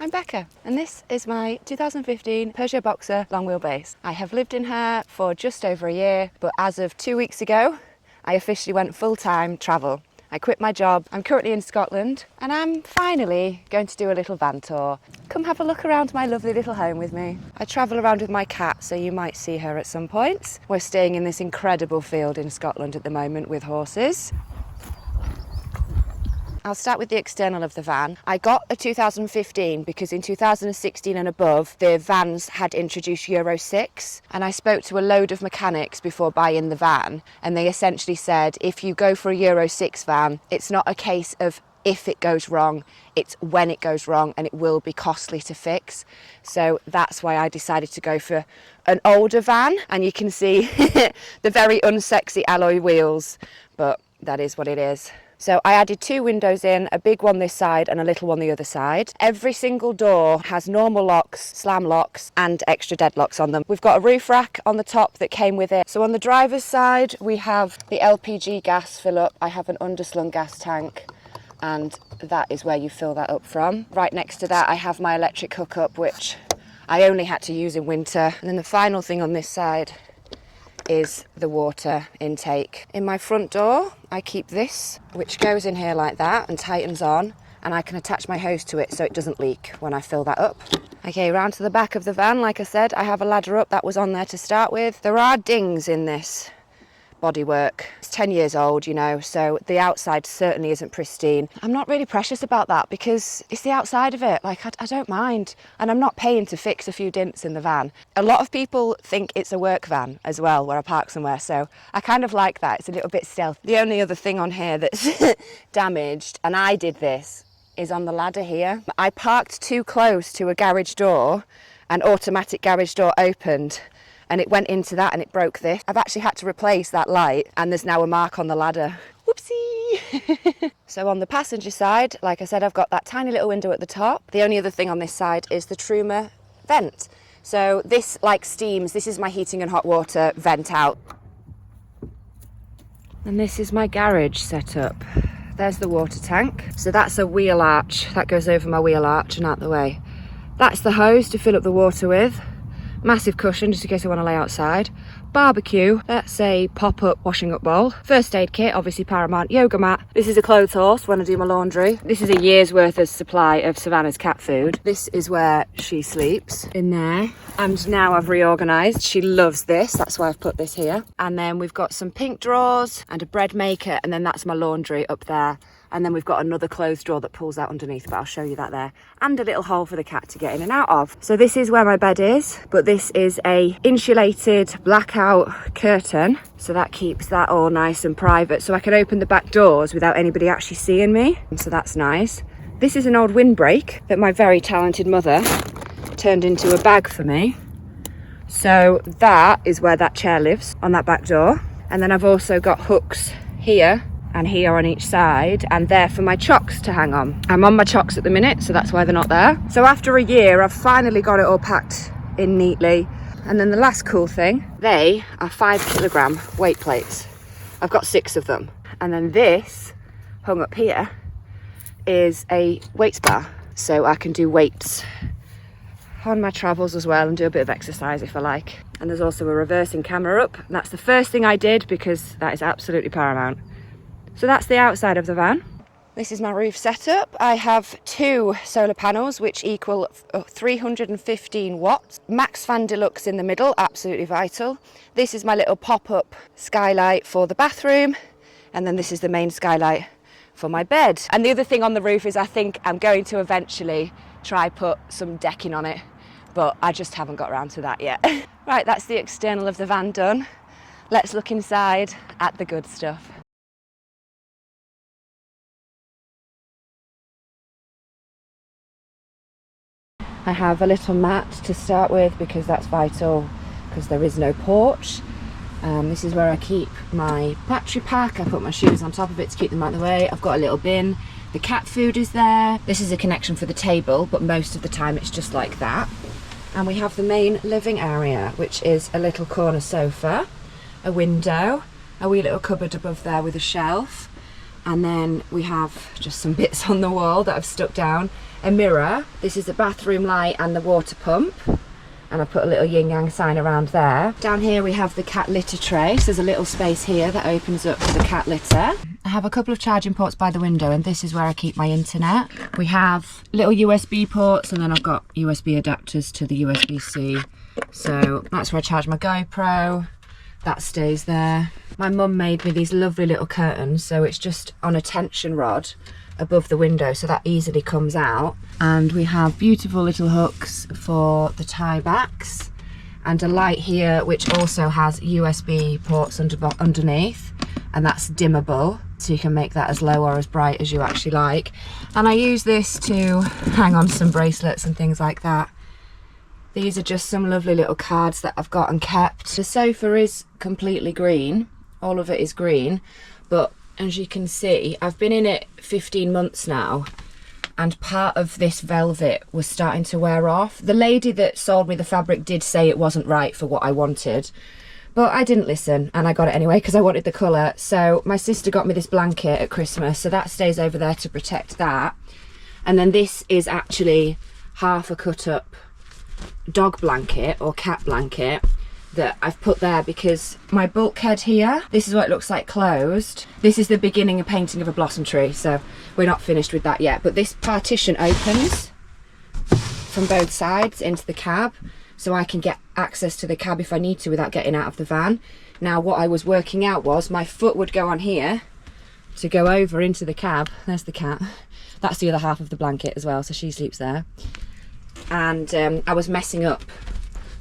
I'm Becca, and this is my 2015 Peugeot Boxer long wheelbase. I have lived in her for just over a year, but as of 2 weeks ago, I officially went full-time travel. I quit my job. I'm currently in Scotland, and I'm finally going to do a little van tour. Come have a look around my lovely little home with me. I travel around with my cat, so you might see her at some point. We're staying in this incredible field in Scotland at the moment with horses. I'll start with the external of the van. I got a 2015 because in 2016 and above, the vans had introduced Euro 6, and I spoke to a load of mechanics before buying the van, and they essentially said, if you go for a Euro 6 van, it's not a case of if it goes wrong, it's when it goes wrong, and it will be costly to fix. So that's why I decided to go for an older van, and you can see the very unsexy alloy wheels, but that is what it is. So I added 2 windows in, a big one this side and a little one the other side. Every single door has normal locks, slam locks and extra deadlocks on them. We've got a roof rack on the top that came with it. So on the driver's side we have the LPG gas fill up. I have an underslung gas tank, and that is where you fill that up from. Right next to that I have my electric hookup, which I only had to use in winter. And then the final thing on this side is the water intake. In my front door I keep this, which goes in here like that and tightens on, and I can attach my hose to it so it doesn't leak when I fill that up. Okay, round to the back of the van, like I said, I have a ladder up that was on there to start with. There are dings in this bodywork. It's 10 years old, you know, so the outside certainly isn't pristine. I'm not really precious about that because it's the outside of it. Like, I don't mind, and I'm not paying to fix a few dents in the van. A lot of people think it's a work van as well, where I park somewhere, so I kind of like that. It's a little bit stealth. The only other thing on here that's damaged, and I did this, is on the ladder here. I parked too close to a garage door, an automatic garage door opened, and it went into that and it broke this. I've actually had to replace that light, and there's now a mark on the ladder. Whoopsie! So on the passenger side, like I said, I've got that tiny little window at the top. The only other thing on this side is the Truma vent. So this like steams, this is my heating and hot water vent out. And this is my garage setup. There's the water tank. So that's a wheel arch. That goes over my wheel arch and out the way. That's the hose to fill up the water with. Massive cushion just in case I want to lay outside. Barbecue, that's a pop-up washing up bowl. First aid kit, obviously paramount. Yoga mat. This is a clothes horse when I do my laundry. This is a year's worth of supply of Savannah's cat food. This is where she sleeps, in there. And now I've reorganised. She loves this, that's why I've put this here. And then we've got some pink drawers and a bread maker, and then that's my laundry up there. And then we've got another clothes drawer that pulls out underneath, but I'll show you that there. And a little hole for the cat to get in and out of. So this is where my bed is, but this is a insulated blackout curtain. So that keeps that all nice and private. So I can open the back doors without anybody actually seeing me. And so that's nice. This is an old windbreak that my very talented mother turned into a bag for me. So that is where that chair lives, on that back door. And then I've also got hooks here and here on each side, and there for my chocks to hang on. I'm on my chocks at the minute, so that's why they're not there. So after a year, I've finally got it all packed in neatly. And then the last cool thing, they are 5 kilogram weight plates. I've got 6 of them. And then this, hung up here, is a weights bar. So I can do weights on my travels as well and do a bit of exercise if I like. And there's also a reversing camera up. And that's the first thing I did because that is absolutely paramount. So that's the outside of the van. This is my roof setup. I have 2 solar panels which equal 315 watts. Max fan deluxe in the middle, absolutely vital. This is my little pop-up skylight for the bathroom, and then this is the main skylight for my bed. And the other thing on the roof is I think I'm going to eventually try put some decking on it, but I just haven't got around to that yet. Right, that's the external of the van done. Let's look inside at the good stuff. I have a little mat to start with because that's vital, because there is no porch. This is where I keep my battery pack. I put my shoes on top of it to keep them out of the way. I've got a little bin. The cat food is there. This is a connection for the table, but most of the time it's just like that. And we have the main living area, which is a little corner sofa, a window, a wee little cupboard above there with a shelf, And then we have just some bits on the wall that I've stuck down. A mirror. This is the bathroom light and the water pump. And I put a little yin yang sign around there. Down here we have the cat litter tray. So there's a little space here that opens up for the cat litter. I have a couple of charging ports by the window, and this is where I keep my internet. We have little USB ports, and then I've got USB adapters to the USB-C. So that's where I charge my GoPro. That stays there. My mum made me these lovely little curtains, so it's just on a tension rod above the window, so that easily comes out. And we have beautiful little hooks for the tie backs, and a light here which also has USB ports underneath, and that's dimmable, so you can make that as low or as bright as you actually like. And I use this to hang on some bracelets and things like that. These are just some lovely little cards that I've got and kept. The sofa is completely green, all of it is green, but as you can see, I've been in it 15 months now, and part of this velvet was starting to wear off. The lady that sold me the fabric did say it wasn't right for what I wanted, but I didn't listen, and I got it anyway because I wanted the colour. So my sister got me this blanket at Christmas, so that stays over there to protect that. And then this is actually half a cut up dog blanket or cat blanket that I've put there because my bulkhead here, this is what it looks like closed. This is the beginning of painting of a blossom tree, so we're not finished with that yet, but this partition opens from both sides into the cab, so I can get access to the cab if I need to without getting out of the van. Now what I was working out was my foot would go on here to go over into the cab. There's the cat. That's the other half of the blanket as well, so she sleeps there. And I was messing up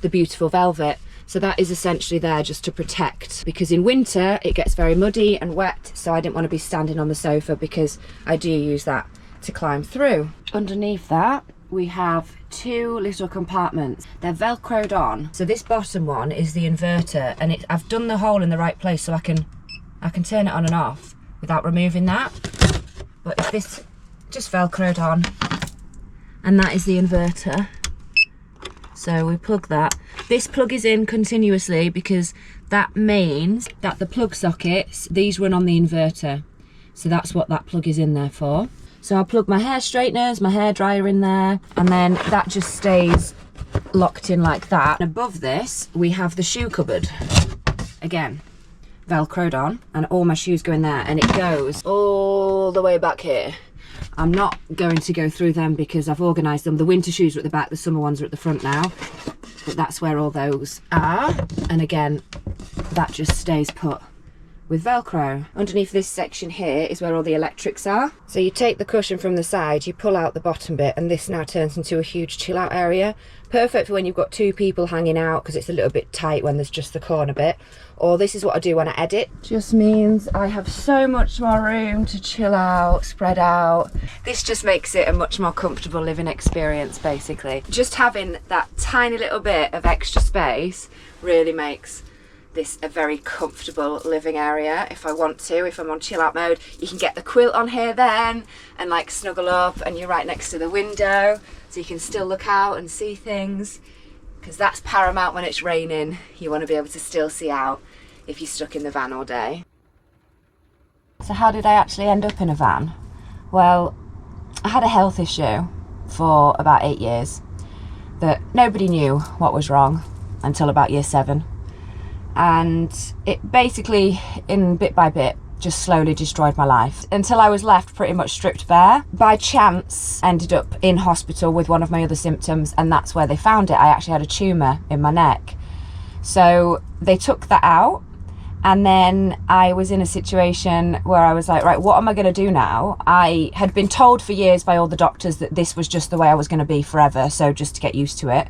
the beautiful velvet. So that is essentially there just to protect, because in winter it gets very muddy and wet, so I didn't want to be standing on the sofa because I do use that to climb through. Underneath that we have two little compartments. They're velcroed on. So this bottom one is the inverter, and I've done the hole in the right place so I can turn it on and off without removing that. But if this just velcroed on, and that is the inverter. So we plug that. This plug is in continuously because that means that the plug sockets, these run on the inverter. So that's what that plug is in there for. So I'll plug my hair straighteners, my hair dryer in there, and then that just stays locked in like that. And above this, we have the shoe cupboard. Again, velcroed on, and all my shoes go in there, and it goes all the way back here. I'm not going to go through them because I've organised them. The winter shoes are at the back, the summer ones are at the front now. But that's where all those are. And again, that just stays put with Velcro. Underneath this section here is where all the electrics are. So you take the cushion from the side, you pull out the bottom bit, and this now turns into a huge chill out area. Perfect for when you've got two people hanging out because it's a little bit tight when there's just the corner bit. Or this is what I do when I edit. Just means I have so much more room to chill out, spread out. This just makes it a much more comfortable living experience, basically. Just having that tiny little bit of extra space really makes this a very comfortable living area. If I want to, if I'm on chill out mode, you can get the quilt on here then and like snuggle up, and you're right next to the window so you can still look out and see things, because that's paramount when it's raining. You want to be able to still see out if you're stuck in the van all day. So how did I actually end up in a van? Well, I had a health issue for about 8 years that nobody knew what was wrong until about year 7. And it basically, in bit by bit, just slowly destroyed my life until I was left pretty much stripped bare. By chance, ended up in hospital with one of my other symptoms, and that's where they found it. I actually had a tumour in my neck. So they took that out, and then I was in a situation where I was like, right, what am I going to do now? I had been told for years by all the doctors that this was just the way I was going to be forever, so just to get used to it.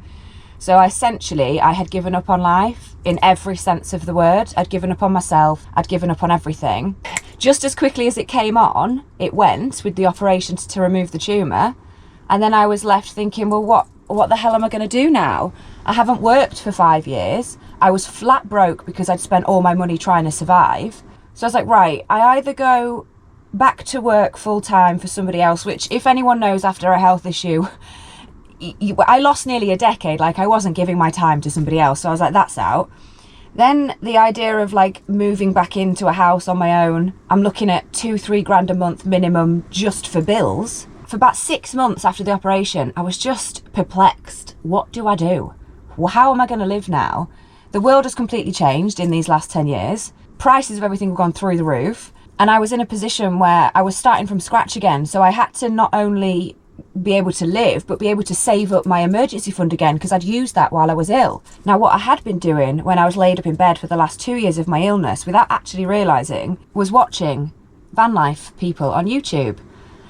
So essentially, I had given up on life in every sense of the word. I'd given up on myself. I'd given up on everything. Just as quickly as it came on, it went with the operation to remove the tumour. And then I was left thinking, well, what the hell am I going to do now? I haven't worked for 5 years. I was flat broke because I'd spent all my money trying to survive. So I was like, right, I either go back to work full time for somebody else, which if anyone knows after a health issue, I lost nearly a decade. Like, I wasn't giving my time to somebody else. So I was like, that's out. Then the idea of like moving back into a house on my own, I'm looking at 2-3 grand a month minimum just for bills. For about 6 months after the operation, I was just perplexed. What do I do? Well, how am I going to live now? The world has completely changed in these last 10 years. Prices of everything have gone through the roof. And I was in a position where I was starting from scratch again. So I had to not only be able to live, but be able to save up my emergency fund again, because I'd used that while I was ill. Now, what I had been doing when I was laid up in bed for the last 2 years of my illness, without actually realising, was watching van life people on YouTube.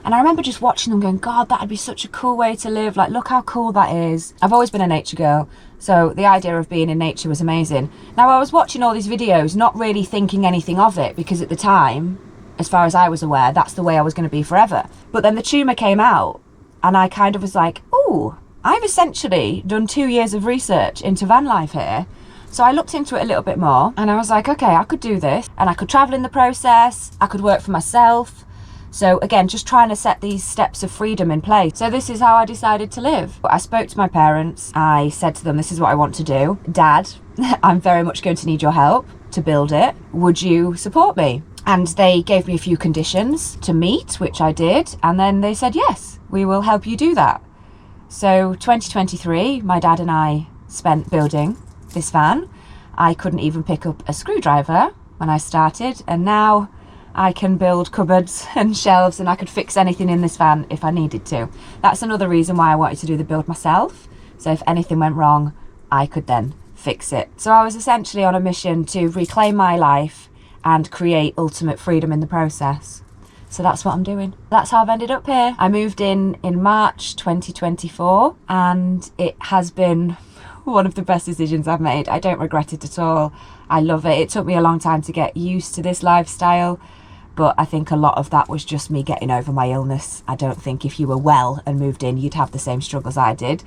And I remember just watching them going, God, that'd be such a cool way to live. Like, look how cool that is. I've always been a nature girl, so the idea of being in nature was amazing. Now, I was watching all these videos, not really thinking anything of it, because at the time, as far as I was aware, that's the way I was going to be forever. But then the tumour came out, and I kind of was like, oh, I've essentially done 2 years of research into van life here. So I looked into it a little bit more, and I was like, okay, I could do this, and I could travel in the process, I could work for myself. So again, just trying to set these steps of freedom in place. So this is how I decided to live. I spoke to my parents. I said to them, this is what I want to do. Dad, I'm very much going to need your help to build it. Would you support me? And they gave me a few conditions to meet, which I did. And then they said, yes, we will help you do that. So 2023, my dad and I spent building this van. I couldn't even pick up a screwdriver when I started. And now I can build cupboards and shelves, and I could fix anything in this van if I needed to. That's another reason why I wanted to do the build myself. So if anything went wrong, I could then fix it. So I was essentially on a mission to reclaim my life and create ultimate freedom in the process. So that's what I'm doing. That's how I've ended up here. I moved in March 2024, and it has been one of the best decisions I've made. I don't regret it at all. I love it. It took me a long time to get used to this lifestyle, but I think a lot of that was just me getting over my illness. I don't think if you were well and moved in, you'd have the same struggles I did,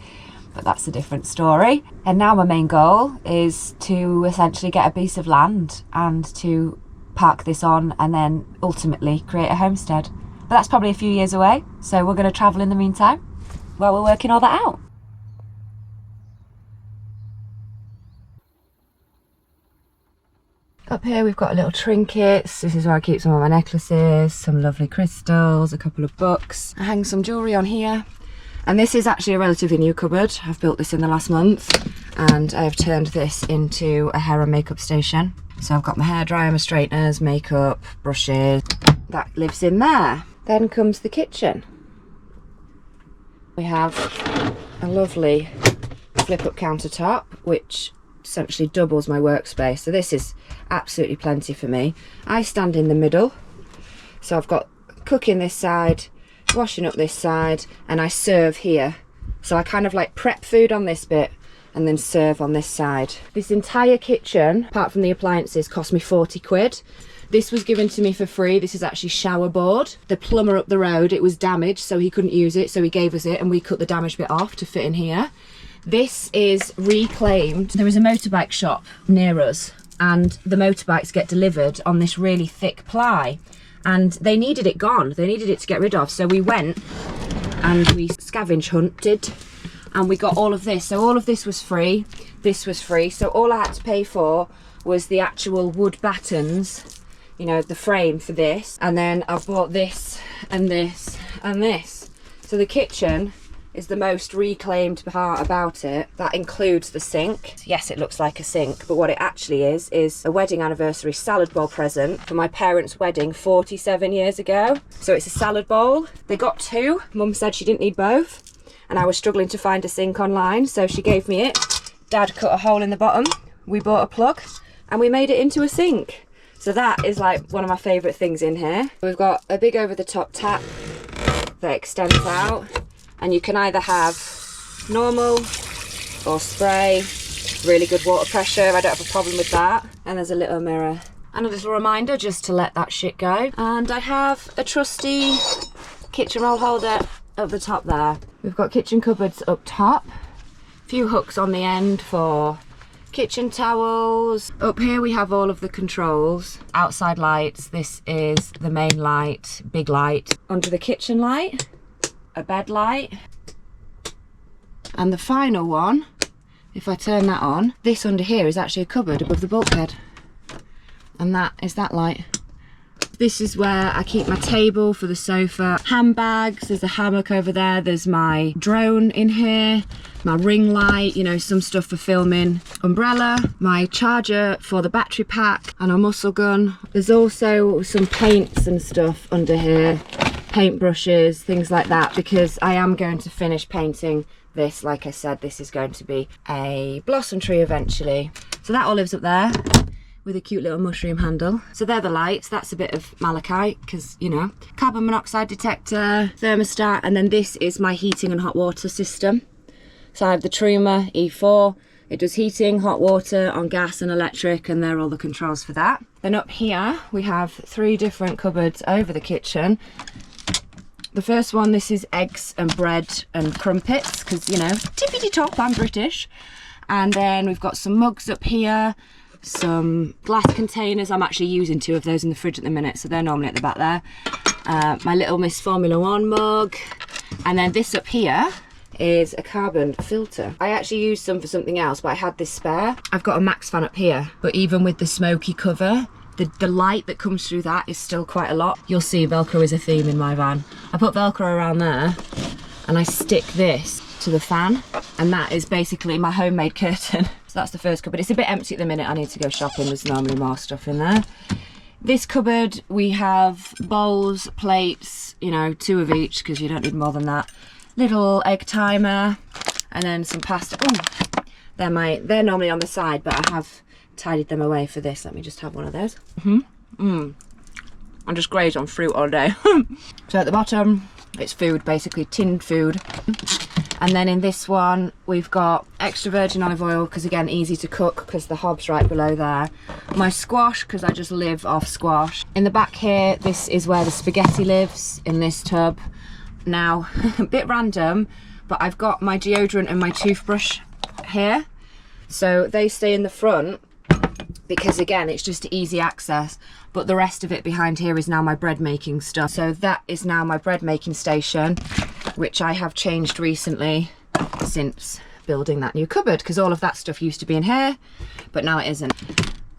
but that's a different story. And now my main goal is to essentially get a piece of land and to park this on and then ultimately create a homestead. But that's probably a few years away, so we're going to travel in the meantime while we're working all that out. Up here we've got a little trinkets. This is where I keep some of my necklaces, some lovely crystals, a couple of books. I hang some jewellery on here. And this is actually a relatively new cupboard. I've built this in the last month, and I've turned this into a hair and makeup station. So I've got my hairdryer, my straighteners, makeup, brushes. That lives in there. Then comes the kitchen. We have a lovely flip-up countertop, which essentially doubles my workspace. So this is absolutely plenty for me. I stand in the middle, so I've got cooking this side, washing up this side, and I serve here. So I kind of like prep food on this bit and then serve on this side. This entire kitchen, apart from the appliances, cost me 40 quid. This was given to me for free. This is actually shower board. The plumber up the road, it was damaged, so he couldn't use it, so he gave us it, and we cut the damaged bit off to fit in here. This is reclaimed. There is a motorbike shop near us, and the motorbikes get delivered on this really thick ply, and they needed it gone. They needed it to get rid of. So we went and we scavenge hunted, and we got all of this. So all of this was free. This was free. So all I had to pay for was the actual wood battens, you know, the frame for this. And then I've bought this and this and this. So the kitchen is the most reclaimed part about it. That includes the sink. Yes, it looks like a sink, but what it actually is a wedding anniversary salad bowl present for my parents' wedding 47 years ago. So it's a salad bowl. They got two. Mum said she didn't need both, and I was struggling to find a sink online, so she gave me it. Dad cut a hole in the bottom. We bought a plug, and we made it into a sink. So that is like one of my favourite things in here. We've got a big over-the-top tap that extends out, and you can either have normal or spray. Really good water pressure, I don't have a problem with that. And there's a little mirror and a little reminder just to let that shit go. And I have a trusty kitchen roll holder up the top there. We've got kitchen cupboards up top, a few hooks on the end for kitchen towels. Up here we have all of the controls. Outside lights, this is the main light, big light. Under the kitchen light, a bed light, and the final one if I turn that on, this under here is actually a cupboard above the bulkhead. And that is that light. This is where I keep my table for the sofa, handbags, there's a hammock over there, there's my drone in here, my ring light, you know, some stuff for filming, umbrella, my charger for the battery pack, and a muscle gun. There's also some paints and stuff under here, paint brushes, things like that, because I am going to finish painting this. Like I said, this is going to be a blossom tree eventually. So that all lives up there, with a cute little mushroom handle. So they're the lights. That's a bit of malachite because, you know, carbon monoxide detector, thermostat, and then this is my heating and hot water system. So I have the Truma E4. It does heating, hot water on gas and electric, and there are all the controls for that. Then up here we have 3 different cupboards over the kitchen. The first one, this is eggs and bread and crumpets because, you know, tippity top, I'm British. And then we've got some mugs up here, some glass containers. I'm actually using 2 of those in the fridge at the minute, so they're normally at the back there. My little Miss Formula 1 mug, and then this up here is a carbon filter. I actually used some for something else, but I had this spare. I've got a Max fan up here, but even with the smoky cover, the light that comes through that is still quite a lot. You'll see Velcro is a theme in my van. I put Velcro around there and I stick this to the fan, and that is basically my homemade curtain. So that's the first cupboard. It's a bit empty at the minute. I need to go shopping. There's normally more stuff in there. This cupboard, we have bowls, plates, you know, 2 of each because you don't need more than that. Little egg timer, and then some pasta. Oh, they're normally on the side, but I have tidied them away for this. Let me just have one of those. I'm just graze on fruit all day. So at the bottom, it's food, basically tinned food. And then in this one, we've got extra virgin olive oil, because again, easy to cook, because the hob's right below there. My squash, because I just live off squash. In the back here, this is where the spaghetti lives, in this tub. Now, a bit random, but I've got my deodorant and my toothbrush here. So they stay in the front, because again, it's just easy access. But the rest of it behind here is now my bread making stuff. So that is now my bread making station, which I have changed recently since building that new cupboard, because all of that stuff used to be in here, but now it isn't.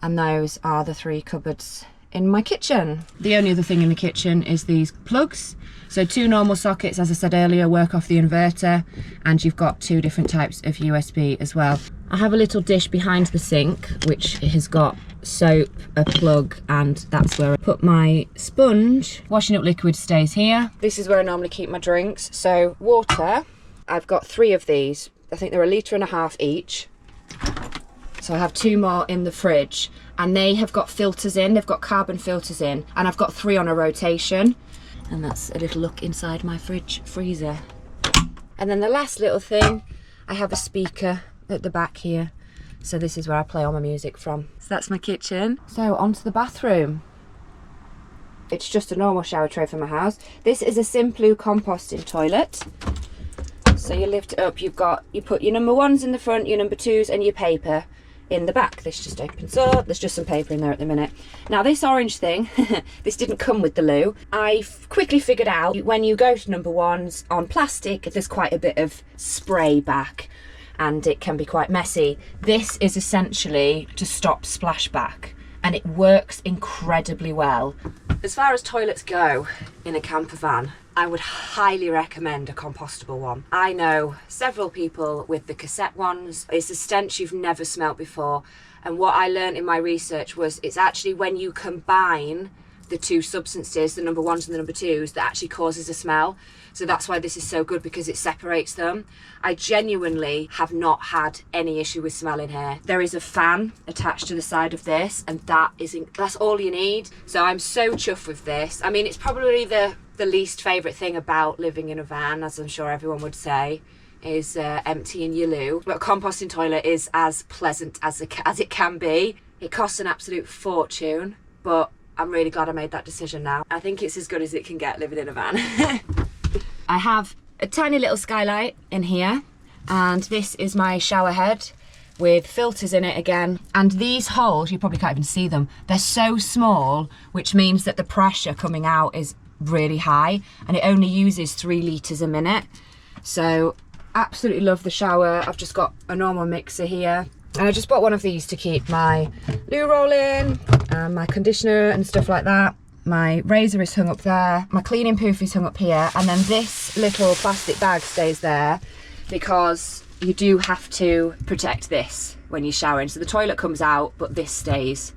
And those are the 3 cupboards in my kitchen. The only other thing in the kitchen is these plugs. So 2 normal sockets, as I said earlier, work off the inverter, and you've got 2 different types of USB as well. I have a little dish behind the sink, which has got soap, a plug, and that's where I put my sponge. Washing up liquid stays here. This is where I normally keep my drinks. So water, I've got 3 of these. I think they're 1.5 litres each. So I have 2 more in the fridge, and they have got filters in. They've got carbon filters in, and I've got 3 on a rotation. And that's a little look inside my fridge freezer. And then the last little thing, I have a speaker at the back here. So this is where I play all my music from. So that's my kitchen. So onto the bathroom. It's just a normal shower tray for my house. This is a Simplu composting toilet. So you lift it up, you put your number 1s in the front, your number 2s, and your paper in the back. This just opens up. There's just some paper in there at the minute. Now this orange thing, this didn't come with the loo. I quickly figured out when you go to number 1s on plastic, there's quite a bit of spray back, and it can be quite messy. This is essentially to stop splashback, and it works incredibly well. As far as toilets go in a camper van, I would highly recommend a compostable one. I know several people with the cassette ones. It's a stench you've never smelt before. And what I learned in my research was it's actually when you combine the 2 substances, the number 1s and the number 2s, that actually causes a smell. So that's why this is so good, because it separates them. I genuinely have not had any issue with smell in here. There is a fan attached to the side of this, and that's all you need. So I'm so chuffed with this. I mean, it's probably the least favourite thing about living in a van, as I'm sure everyone would say, is emptying your loo. But a composting toilet is as pleasant as it can be. It costs an absolute fortune, but I'm really glad I made that decision now. I think it's as good as it can get living in a van. I have a tiny little skylight in here, and this is my shower head with filters in it again. And these holes, you probably can't even see them, they're so small, which means that the pressure coming out is really high, and it only uses 3 litres a minute. So Absolutely love the shower. I've just got a normal mixer here. And I just bought one of these to keep my loo roll in, and my conditioner and stuff like that. My razor is hung up there. My cleaning poof is hung up here. And then this little plastic bag stays there because you do have to protect this when you're showering. So the toilet comes out, but this stays.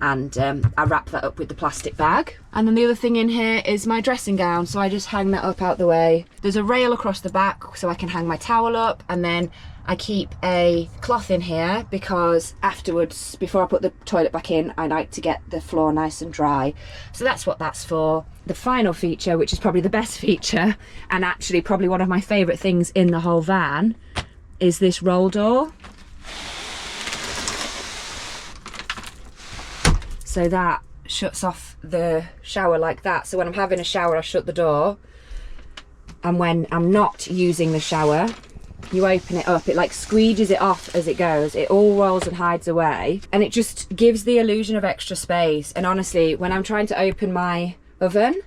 And I wrap that up with the plastic bag. And then the other thing in here is my dressing gown, so I just hang that up out the way. There's a rail across the back so I can hang my towel up, and then I keep a cloth in here because afterwards, before I put the toilet back in, I like to get the floor nice and dry. So that's what that's for. The final feature, which is probably the best feature, and actually probably one of my favourite things in the whole van, is this roll door. So that shuts off the shower like that. So when I'm having a shower, I shut the door. And when I'm not using the shower, you open it up. It like squeegees it off as it goes. It all rolls and hides away. And it just gives the illusion of extra space. And honestly, when I'm trying to open my oven,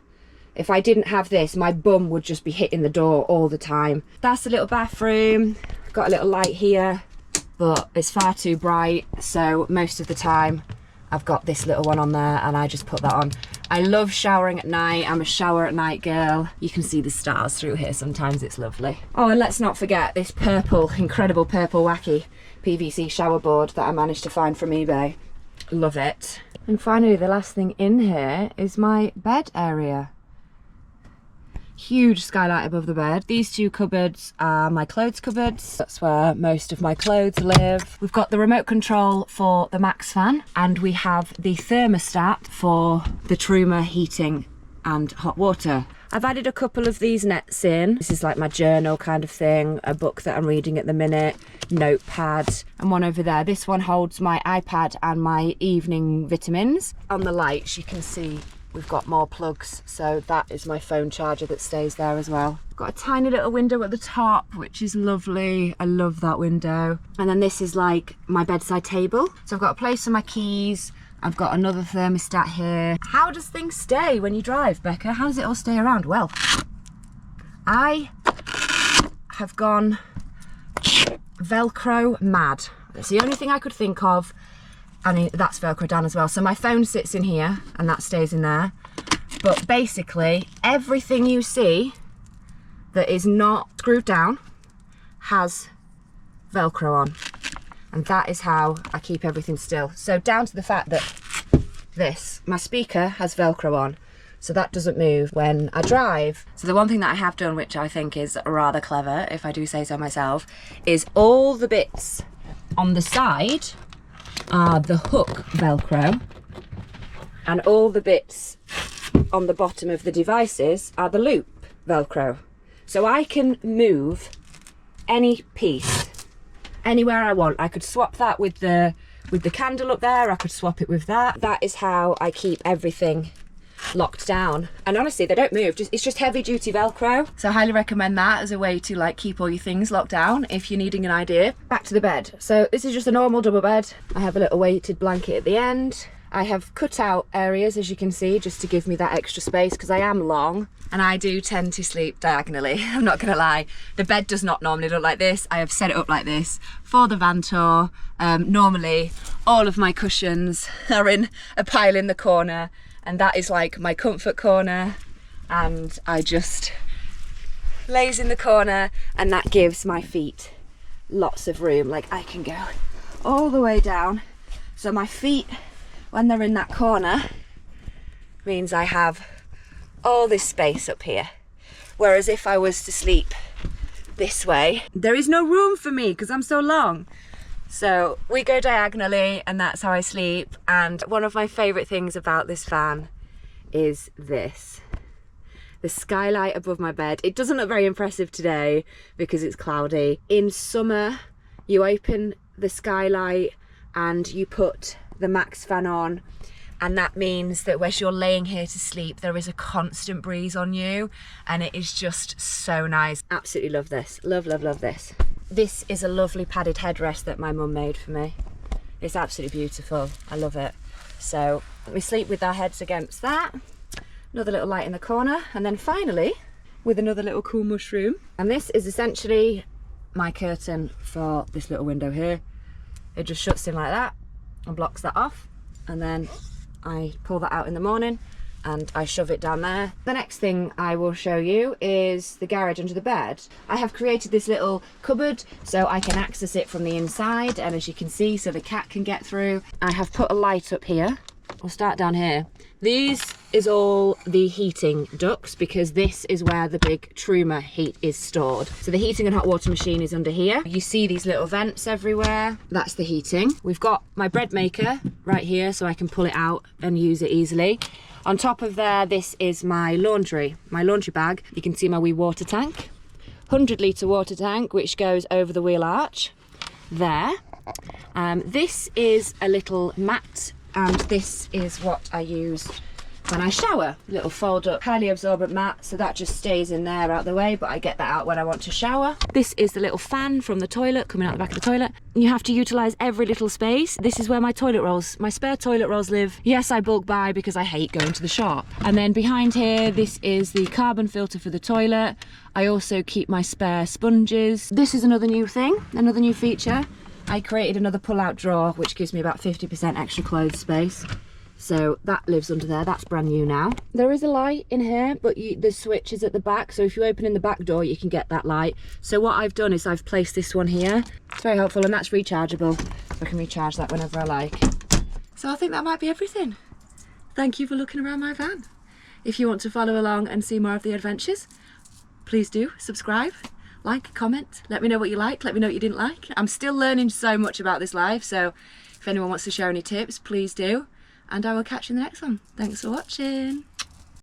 if I didn't have this, my bum would just be hitting the door all the time. That's the little bathroom. Got a little light here, but it's far too bright. So most of the time, I've got this little one on there and I just put that on. I love showering at night. I'm a shower at night girl. You can see the stars through here sometimes. It's lovely. Oh, and let's not forget this purple, incredible purple wacky PVC shower board that I managed to find from eBay. Love it. And finally, the last thing in here is my bed area. Huge skylight above the bed. These two cupboards are my clothes cupboards. That's where most of my clothes live. We've got the remote control for the Max fan, and we have the thermostat for the Truma heating and hot water. I've added a couple of these nets in. This is like my journal kind of thing, a book that I'm reading at the minute, notepad, and one over there. This one holds my iPad and my evening vitamins. On the lights you can see we've got more plugs, so that is my phone charger that stays there as well. I've got a tiny little window at the top, which is lovely. I love that window. And then this is like my bedside table. So I've got a place for my keys. I've got another thermostat here. How does things stay when you drive, Becca? How does it all stay around? Well, I have gone Velcro mad. That's the only thing I could think of. And that's Velcro down as well. So my phone sits in here and that stays in there. But basically everything you see that is not screwed down has Velcro on. And that is how I keep everything still. So down to the fact that my speaker has Velcro on. So that doesn't move when I drive. So the one thing that I have done, which I think is rather clever, if I do say so myself, is all the bits on the side are the hook Velcro, and all the bits on the bottom of the devices are the loop Velcro. So I can move any piece anywhere I want. I could swap that with the candle up there. I could swap it with that. That is how I keep everything locked down. And honestly, they don't move. It's just heavy duty Velcro. So I highly recommend that as a way to like keep all your things locked down if you're needing an idea. Back to the bed. So this is just a normal double bed. I have a little weighted blanket at the end. I have cut out areas, as you can see, just to give me that extra space because I am long and I do tend to sleep diagonally. I'm not gonna lie. The bed does not normally look like this. I have set it up like this for the van tour. Normally all of my cushions are in a pile in the corner, and that is like my comfort corner, and I just lays in the corner, and that gives my feet lots of room. Like I can go all the way down, so my feet, when they're in that corner, means I have all this space up here. Whereas if I was to sleep this way, there is no room for me because I'm so long. So we go diagonally, and that's how I sleep. And one of my favourite things about this fan is this. The skylight above my bed. It doesn't look very impressive today because it's cloudy. In summer, you open the skylight and you put the Max fan on, and that means that as you're laying here to sleep, there is a constant breeze on you, and it is just so nice. Absolutely love this. Love, love, love this. This is a lovely padded headrest that my mum made for me. It's absolutely beautiful. I love it. So we sleep with our heads against that. Another little light in the corner, and then finally with another little cool mushroom. And this is essentially my curtain for this little window here. It just shuts in like that and blocks that off, and then I pull that out in the morning and I shove it down there. The next thing I will show you is the garage under the bed. I have created this little cupboard so I can access it from the inside, and as you can see, so the cat can get through. I have put a light up here. We'll start down here. These is all the heating ducts, because this is where the big Truma heat is stored. So the heating and hot water machine is under here. You see these little vents everywhere. That's the heating. We've got my bread maker right here so I can pull it out and use it easily. On top of there, this is my laundry bag. You can see my wee water tank, 100-litre water tank, which goes over the wheel arch there. This is a little mat, and this is what I use when I shower. Little fold up, highly absorbent mat, so that just stays in there out the way, but I get that out when I want to shower. This is the little fan from the toilet, coming out the back of the toilet. You have to utilise every little space. This is where my toilet rolls, my spare toilet rolls live. Yes, I bulk buy because I hate going to the shop. And then behind here, this is the carbon filter for the toilet. I also keep my spare sponges. This is another new thing, another new feature. I created another pull-out drawer, which gives me about 50% extra clothes space. So that lives under there. That's brand new now. There is a light in here, but the switch is at the back, so if you open in the back door you can get that light. So what I've done is I've placed this one here. It's very helpful, and that's rechargeable, so I can recharge that whenever I like. So I think that might be everything. Thank you for looking around my van. If you want to follow along and see more of the adventures, please do subscribe, like, comment, let me know what you liked, let me know what you didn't like. I'm still learning so much about this life, so if anyone wants to share any tips, please do. And I will catch you in the next one. Thanks for watching.